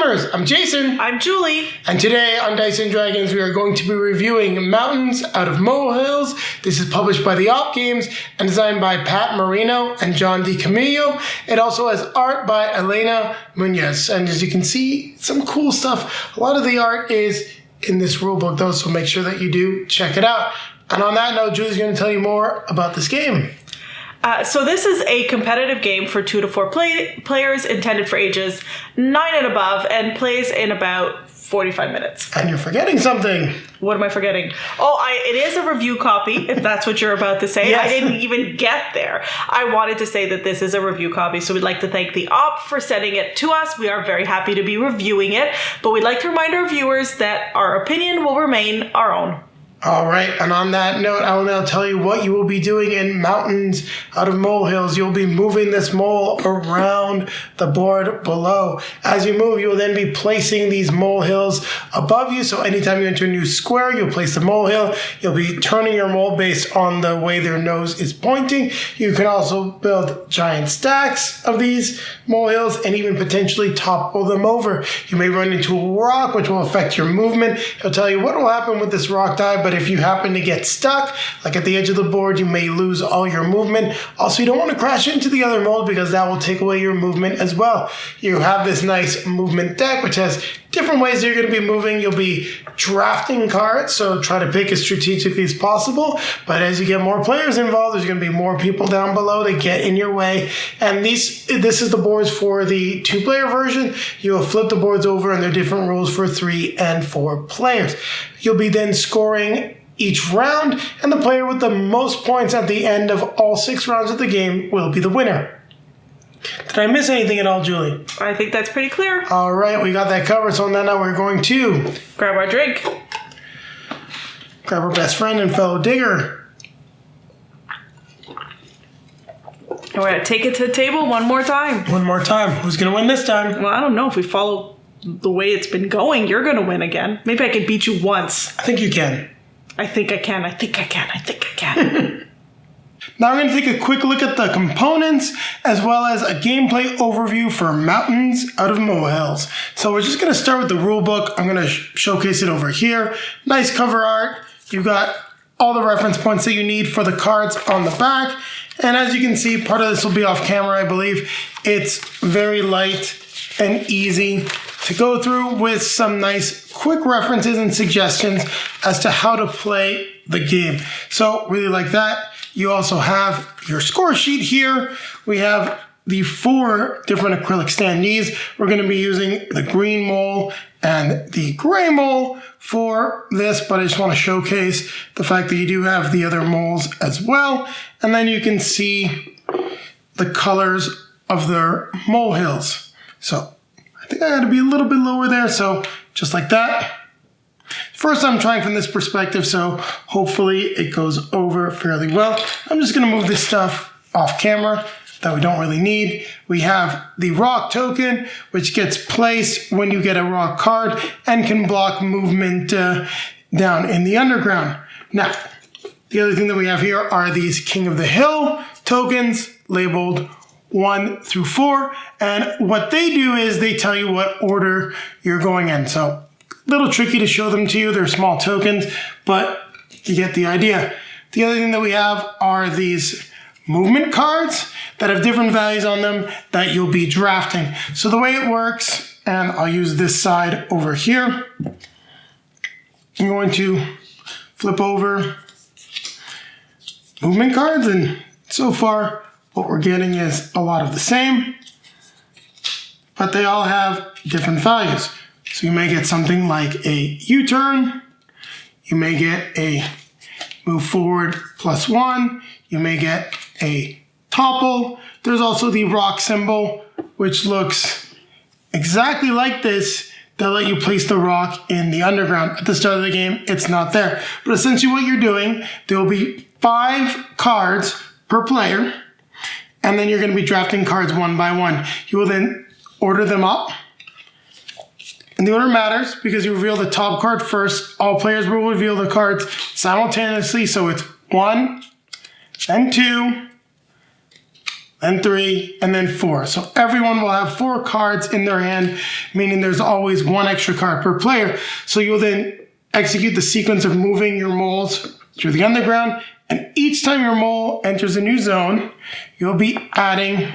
Gamers. I'm Jason. I'm Julie. And today on Dice and Dragons, we are going to be reviewing Moutains, Out of Molehills. This is published by the Games and designed by Pat Marino and John DiCamillo. It also has art by Elena Munoz. And as you can see, some cool stuff. A lot of the art is in this rulebook, though, so make sure that you do check it out. And on that note, Julie's going to tell you more about this game. So this is a competitive game for 2 to 4 players, intended for ages 9 and above, and plays in about 45 minutes. And you're forgetting something. What am I forgetting? Oh, it is a review copy, if that's what you're about to say. Yes. I didn't even get there. I wanted to say that this is a review copy, so we'd like to thank the Op for sending it to us. We are very happy to be reviewing it, but we'd like to remind our viewers that our opinion will remain our own. All right, and on that note, I will now tell you what you will be doing in Moutains, Out of Molehills. You'll be moving this mole around the board below. As you move, you will then be placing these molehills above you. So anytime you enter a new square, you'll place a molehill. You'll be turning your mole based on the way their nose is pointing. You can also build giant stacks of these molehills and even potentially topple them over. You may run into a rock, which will affect your movement. It'll tell you what will happen with this rock die, but if you happen to get stuck, like at the edge of the board, you may lose all your movement. Also, you don't want to crash into the other mold because that will take away your movement as well. You have this nice movement deck, which has different ways you're going to be moving. You'll be drafting cards, so try to pick as strategically as possible. But as you get more players involved, there's going to be more people down below that get in your way. And this is the boards for the 2-player version. You'll flip the boards over, and there are different rules for 3 and 4 players. You'll be then scoring each round, and the player with the most points at the end of all 6 rounds of the game will be the winner. Did I miss anything at all, Julie? I think that's pretty clear. All right, we got that covered. So now we're going to grab our drink, grab our best friend and fellow digger. And we're going to take it to the table one more time. One more time. Who's going to win this time? Well, I don't know. If we follow the way it's been going, you're going to win again. Maybe I can beat you once. I think you can. I think I can. I think I can. I think I can. Now we're going to take a quick look at the components as well as a gameplay overview for Moutains, Out of Molehills. So we're just going to start with the rule book. I'm going to showcase it over here. Nice cover art. You've got all the reference points that you need for the cards on the back. And as you can see, part of this will be off camera, I believe. It's very light and easy to go through with some nice quick references and suggestions as to how to play the game. So really like that. You also have your score sheet here. We have the 4 different acrylic standees. We're going to be using the green mole and the gray mole for this, but I just want to showcase the fact that you do have the other moles as well. And then you can see the colors of their molehills. So I think I got to be a little bit lower there. So just like that. First, I'm trying from this perspective, so hopefully it goes over fairly well. I'm just going to move this stuff off camera that we don't really need. We have the rock token, which gets placed when you get a rock card and can block movement down in the underground. Now, the other thing that we have here are these King of the Hill tokens labeled 1 through 4. And what they do is they tell you what order you're going in. So a little tricky to show them to you. They're small tokens, but you get the idea. The other thing that we have are these movement cards that have different values on them that you'll be drafting. So the way it works, and I'll use this side over here, I'm going to flip over movement cards, and so far what we're getting is a lot of the same, but they all have different values. So you may get something like a U-turn, you may get a move forward +1, you may get a topple. There's also the rock symbol, which looks exactly like this. They'll let you place the rock in the underground. At the start of the game, it's not there. But essentially what you're doing, there will be 5 cards per player, and then you're going to be drafting cards one by one. You will then order them up. And the order matters because you reveal the top card first. All players will reveal the cards simultaneously, so it's 1, then 2, then 3, and then 4. So everyone will have 4 cards in their hand, meaning there's always 1 extra card per player. So you'll then execute the sequence of moving your moles through the underground, and each time your mole enters a new zone, you'll be adding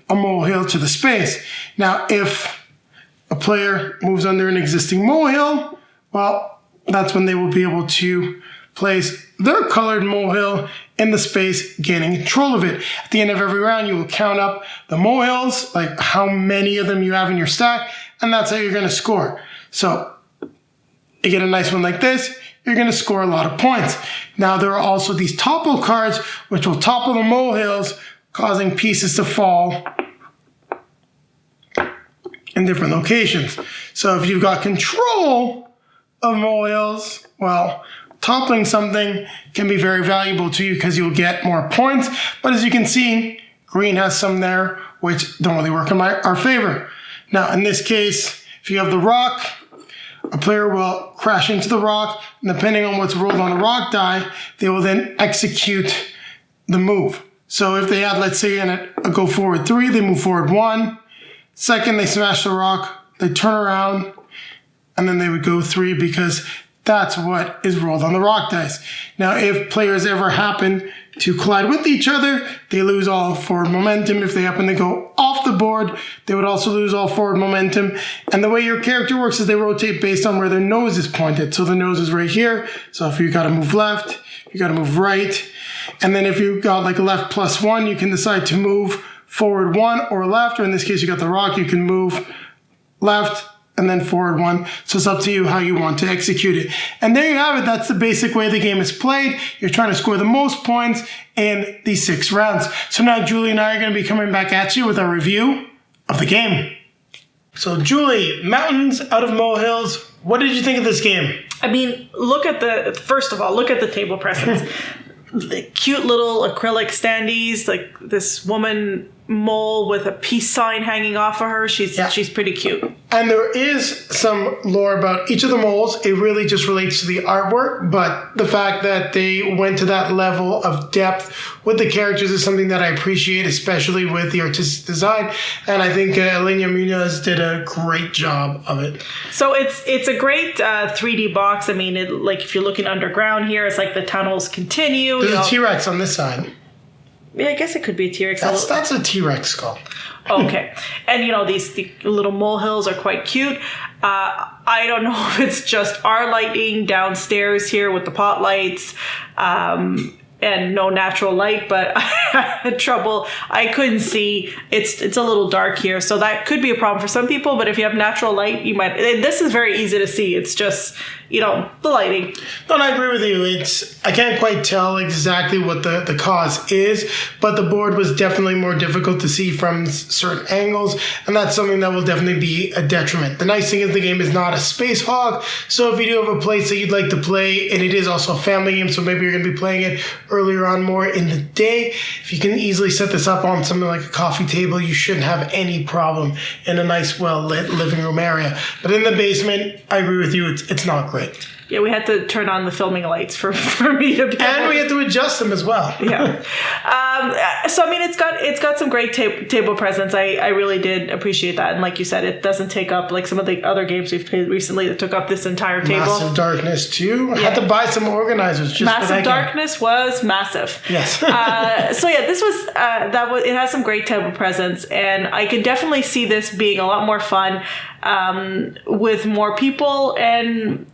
a molehill to the space. Now, if a player moves under an existing molehill, well, that's when they will be able to place their colored molehill in the space, gaining control of it. At the end of every round, you will count up the molehills, like how many of them you have in your stack, and that's how you're going to score. So you get a nice one like this, you're going to score a lot of points. Now, there are also these topple cards, which will topple the molehills, causing pieces to fall in different locations. So if you've got control of molehills, well, toppling something can be very valuable to you because you'll get more points. But as you can see, green has some there, which don't really work in our favor. Now, in this case, if you have the rock, a player will crash into the rock, and depending on what's rolled on the rock die, they will then execute the move. So if they had, let's say, a go forward 3, they move forward 1. Second, they smash the rock, they turn around, and then they would go 3 because that's what is rolled on the rock dice. Now, if players ever happen to collide with each other, they lose all forward momentum. If they happen to go off the board, they would also lose all forward momentum. And the way your character works is they rotate based on where their nose is pointed. So the nose is right here. So if you got to move left, you got to move right. And then if you got like a left +1, you can decide to move forward 1 or left. Or in this case, you got the rock, you can move left and then forward 1. So it's up to you how you want to execute it. And there you have it. That's the basic way the game is played. You're trying to score the most points in these 6 rounds. So now Julie and I are going to be coming back at you with our review of the game. So Julie, Mountains, Out of Molehills, what did you think of this game? I mean, first of all, look at the table presents. The cute little acrylic standees, like this woman mole with a peace sign hanging off of her. She's pretty cute. And there is some lore about each of the moles. It really just relates to the artwork, but the fact that they went to that level of depth with the characters is something that I appreciate, especially with the artistic design. And I think Elena Munoz did a great job of it. So it's a great 3D box. I mean, if you're looking underground here, it's like the tunnels continue. There's a T-Rex on this side. Yeah, I guess it could be a T-Rex. That's a T-Rex skull. Okay. And, the little molehills are quite cute. I don't know if it's just our lighting downstairs here with the pot lights and no natural light, but I had trouble. I couldn't see. It's a little dark here, so that could be a problem for some people, but if you have natural light, you might... This is very easy to see. It's just, the lighting. No, I agree with you. I can't quite tell exactly what the cause is, but the board was definitely more difficult to see from certain angles, and that's something that will definitely be a detriment. The nice thing is the game is not a space hog, so if you do have a place that you'd like to play, and it is also a family game, so maybe you're going to be playing it earlier on more in the day, if you can easily set this up on something like a coffee table, you shouldn't have any problem in a nice, well-lit living room area. But in the basement, I agree with you, it's not great. Yeah, we had to turn on the filming lights for me to be and we had to adjust them as well. Yeah. So I mean, it's got some great table presence. I really did appreciate that, and like you said, it doesn't take up like some of the other games we've played recently that took up this entire table. Massive Darkness too. I had to buy some organizers just Massive for that Darkness game. Was massive. Yes. So yeah, this was it has some great table presence, and I can definitely see this being a lot more fun with more people, and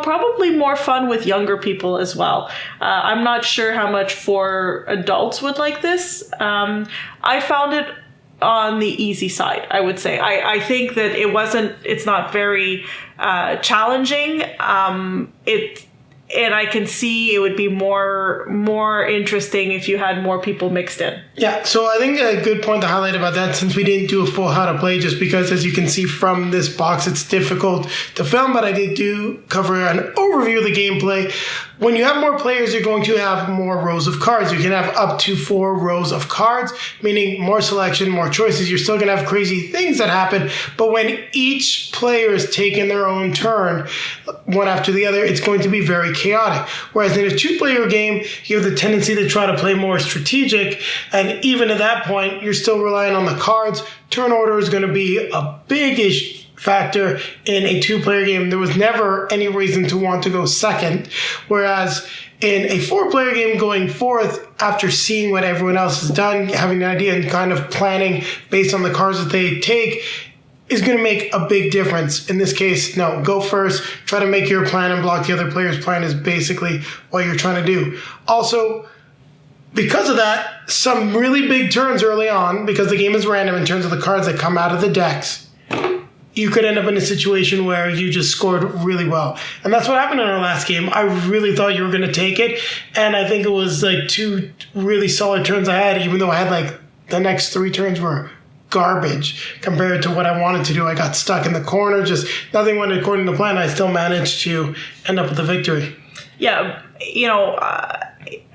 probably more fun with younger people as well. I'm not sure how much for adults would like this. I found it on the easy side, I would say. I think that it's not very challenging. And I can see it would be more interesting if you had more people mixed in. Yeah, so I think a good point to highlight about that, since we didn't do a full how to play, just because as you can see from this box, it's difficult to film, but I did cover an overview of the gameplay. when you have more players, you're going to have more rows of cards. You can have up to 4 rows of cards, meaning more selection, more choices. You're still going to have crazy things that happen, but when each player is taking their own turn, one after the other, it's going to be very chaotic. Whereas in a 2-player game, you have the tendency to try to play more strategic, and even at that point, you're still relying on the cards. Turn order is going to be a big factor in a 2-player game. There was never any reason to want to go second, whereas in a 4-player game, going fourth after seeing what everyone else has done, having an idea and kind of planning based on the cards that they take is going to make a big difference. In this case, no, go first, try to make your plan and block the other player's plan is basically what you're trying to do. Also, because of that, some really big turns early on, because the game is random in terms of the cards that come out of the decks, you could end up in a situation where you just scored really well. And that's what happened in our last game. I really thought you were going to take it, and I think it was like 2 really solid turns I had, even though I had like the next 3 turns were garbage compared to what I wanted to do. I got stuck in the corner, just nothing went according to plan. I still managed to end up with the victory. Yeah,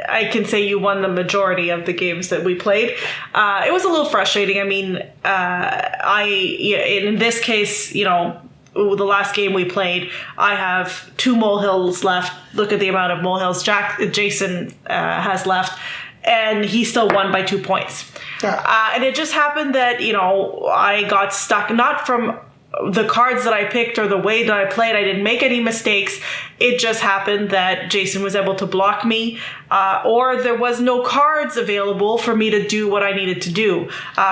I can say you won the majority of the games that we played. It was a little frustrating. I mean, in this case, the last game we played, I have 2 molehills left. Look at the amount of molehills Jason has left, and he still won by 2 points. Yeah. And it just happened that, I got stuck, not from the cards that I picked or the way that I played. I didn't make any mistakes. It just happened that Jason was able to block me, or there was no cards available for me to do what I needed to do.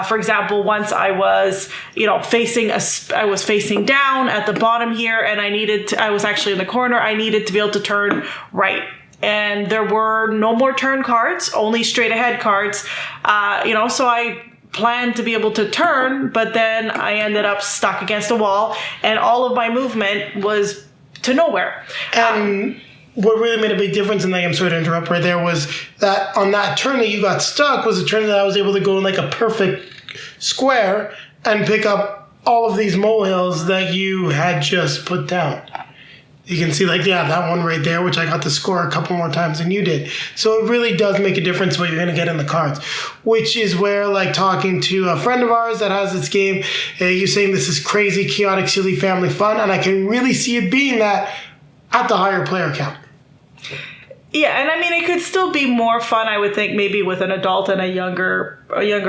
For example, once I was, I was facing down at the bottom here, and I was actually in the corner. I needed to be able to turn right. And there were no more turn cards, only straight ahead cards. So I planned to be able to turn, but then I ended up stuck against a wall, and all of my movement was to nowhere. And what really made a big difference, and I'm sorry to interrupt right there, was that on that turn that you got stuck was a turn that I was able to go in like a perfect square and pick up all of these molehills that you had just put down. You can see that one right there, which I got to score a couple more times than you did. So it really does make a difference what you're going to get in the cards, which is where, talking to a friend of ours that has this game, you're saying this is crazy, chaotic, silly family fun, and I can really see it being that at the higher player count. Yeah, and I mean, it could still be more fun, I would think, maybe with an adult and a younger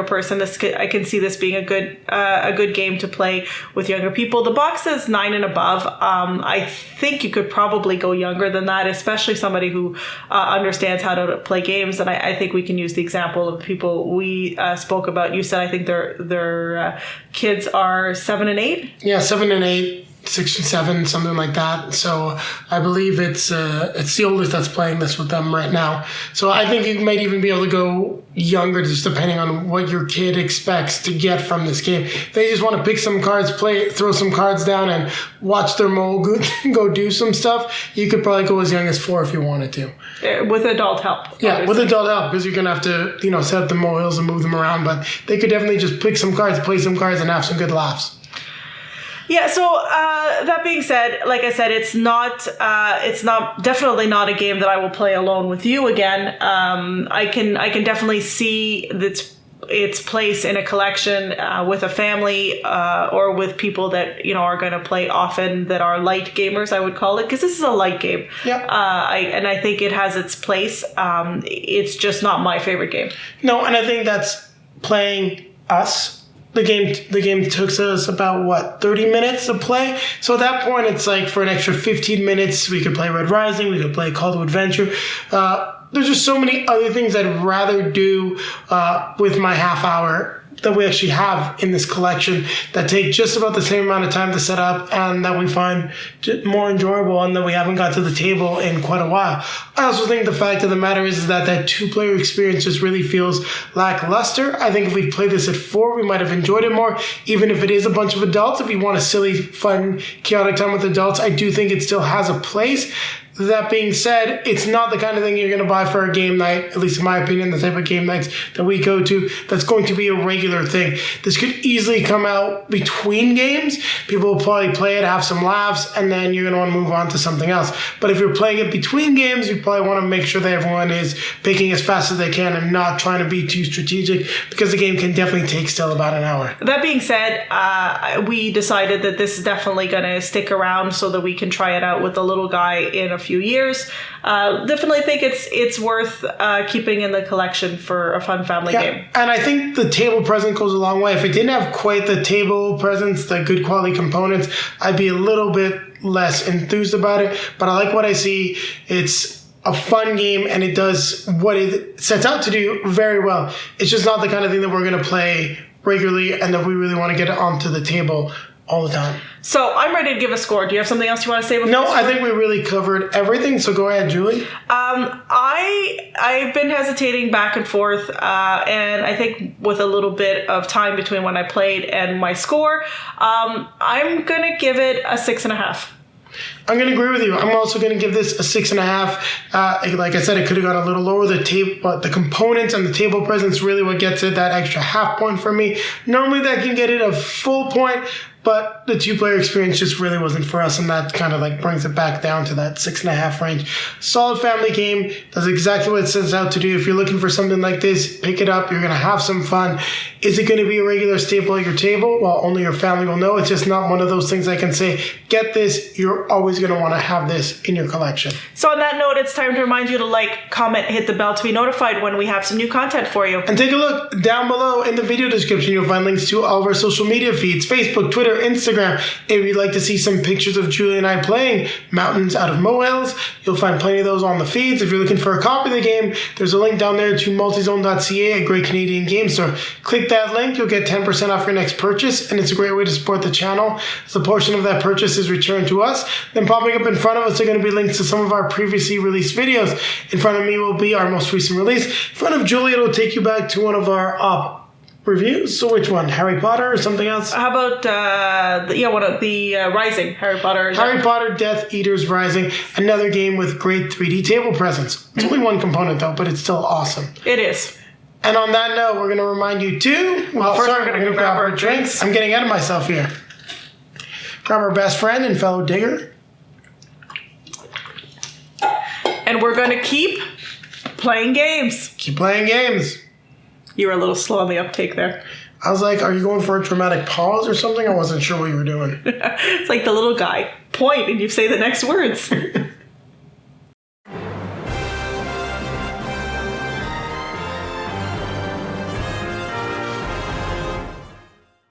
person. I can see this being a good game to play with younger people. The box says 9 and above. I think you could probably go younger than that, especially somebody who understands how to play games. And I think we can use the example of people we spoke about. You said I think their kids are 7 and 8. Yeah, 7 and 8. 6 and 7, something like that. So I believe it's the oldest that's playing this with them right now. So I think you might even be able to go younger, just depending on what your kid expects to get from this game. They just want to pick some cards, throw some cards down, and watch their mole go do some stuff. You could probably go as young as 4 if you wanted to. With adult help. Yeah, obviously. with adult help, because you're going to have to set up the molehills and move them around. But they could definitely just pick some cards, play some cards, and have some good laughs. Yeah, so that being said, like I said, it's definitely not a game that I will play alone with you again. I can definitely see its place in a collection with a family or with people that are going to play often, that are light gamers, I would call it, because this is a light game. Yeah. I think it has its place. It's just not my favorite game. No, and I think that's playing us. The game took us about 30 minutes to play. So at that point, it's like for an extra 15 minutes, we could play Red Rising, we could play Call to Adventure. There's just so many other things I'd rather do with my half hour that we actually have in this collection that take just about the same amount of time to set up and that we find more enjoyable and that we haven't got to the table in quite a while. I also think the fact of the matter is that 2-player experience just really feels lackluster. I think if we played this at 4, we might have enjoyed it more, even if it is a bunch of adults. If you want a silly, fun, chaotic time with adults, I do think it still has a place. That being said, it's not the kind of thing you're going to buy for a game night, at least in my opinion, the type of game nights that we go to, that's going to be a regular thing. This could easily come out between games. People will probably play it, have some laughs, and then you're going to want to move on to something else. But if you're playing it between games, you probably want to make sure that everyone is picking as fast as they can and not trying to be too strategic, because the game can definitely take still about an hour. That being said, we decided that this is definitely going to stick around so that we can try it out with the little guy in a few years. Definitely think it's worth keeping in the collection for a fun family game. And I think the table present goes a long way. If it didn't have quite the table presents, the good quality components, I'd be a little bit less enthused about it. But I like what I see. It's a fun game, and it does what it sets out to do very well. It's just not the kind of thing that we're going to play regularly and that we really want to get it onto the table all the time. So I'm ready to give a score. Do you have something else you want to say before? No, I think we really covered everything, so go ahead, Julie. I've been hesitating back and forth, and I think with a little bit of time between when I played and my score, I'm going to give it a 6.5. I'm going to agree with you. I'm also going to give this a 6.5. Like I said, it could have gone a little lower. But the components and the table presence really what gets it that extra half point for me. Normally that can get it a full point, but the two-player experience just really wasn't for us, and that kind of like brings it back down to that 6.5 range. Solid family game. Does exactly what it sets out to do. If you're looking for something like this, pick it up. You're going to have some fun. Is it going to be a regular staple at your table? Well, only your family will know. It's just not one of those things I can say, get this. You're always going to want to have this in your collection. So on that note, it's time to remind you to like, comment, hit the bell to be notified when we have some new content for you. And take a look down below in the video description. You'll find links to all of our social media feeds, Facebook, Twitter, Instagram. If you'd like to see some pictures of Julie and I playing Moutains Out of Molehills, you'll find plenty of those on the feeds. If you're looking for a copy of the game, there's a link down there to multizone.ca, a great Canadian game store. Click that link, you'll get 10% off your next purchase, and it's a great way to support the channel. As a portion of that purchase is returned to us. Then popping up in front of us are going to be links to some of our previously released videos. In front of me will be our most recent release. In front of Julie, it'll take you back to one of our reviews. So which one? Harry Potter or something else? How about one of the Rising, Harry Potter. Harry Potter Death Eaters Rising, another game with great 3D table presence. It's only one component though, but it's still awesome. It is. And on that note, we're going to remind you too. Well, first we're going to grab our drinks. I'm getting out of myself here. Grab our best friend and fellow digger. And we're going to keep playing games. Keep playing games. You were a little slow on the uptake there. I was like, are you going for a dramatic pause or something? I wasn't sure what you were doing. It's like the little guy. Point and you say the next words.